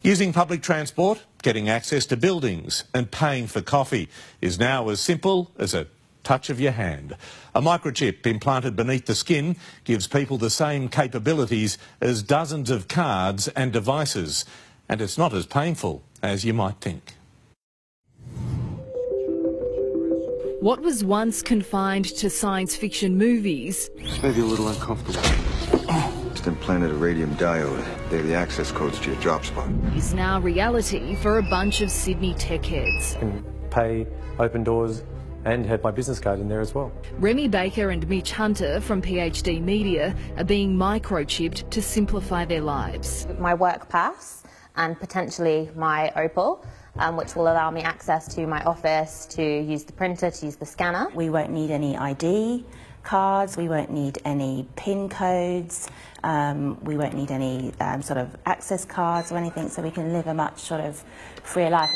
Using public transport, getting access to buildings and paying for coffee is now as simple as a touch of your hand. A microchip implanted beneath the skin gives people the same capabilities as dozens of cards and devices. And it's not as painful as you might think. What was once confined to science fiction movies... This may be a little uncomfortable. Just implanted a radium diode. They're the access codes to your drop spot. ...is now reality for a bunch of Sydney tech heads. I can pay, open doors and have my business card in there as well. Remy Baker and Mitch Hunter from PhD Media are being microchipped to simplify their lives. My work pass and potentially my Opal, which will allow me access to my office, to use the printer, to use the scanner. We won't need any ID cards, we won't need any PIN codes, we won't need any sort of access cards or anything, so we can live a much sort of freer life.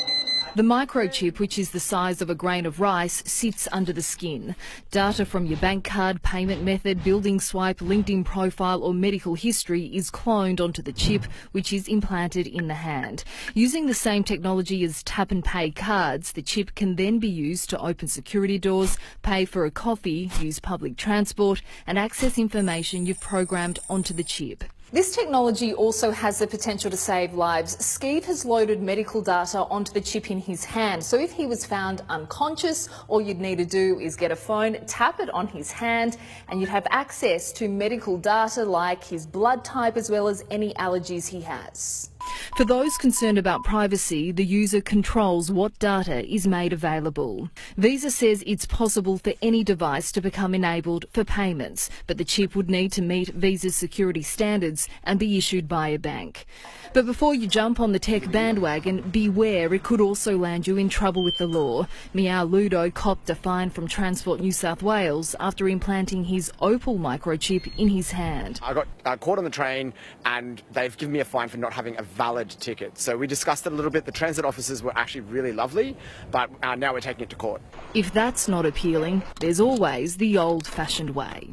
The microchip, which is the size of a grain of rice, sits under the skin. Data from your bank card, payment method, building swipe, LinkedIn profile or medical history is cloned onto the chip, which is implanted in the hand. Using the same technology as tap and pay cards, the chip can then be used to open security doors, pay for a coffee, use public transport and access information you've programmed onto the chip. This technology also has the potential to save lives. Skeeve has loaded medical data onto the chip in his hand, so if he was found unconscious, all you'd need to do is get a phone, tap it on his hand, and you'd have access to medical data like his blood type as well as any allergies he has. For those concerned about privacy, the user controls what data is made available. Visa says it's possible for any device to become enabled for payments, but the chip would need to meet Visa's security standards and be issued by a bank. But before you jump on the tech bandwagon, beware, it could also land you in trouble with the law. Meow Ludo copped a fine from Transport New South Wales after implanting his Opal microchip in his hand. I got caught on the train and they've given me a fine for not having a valid ticket. So we discussed it a little bit. The transit officers were actually really lovely, but now we're taking it to court. If that's not appealing, there's always the old-fashioned way.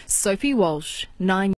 Sophie Walsh, 9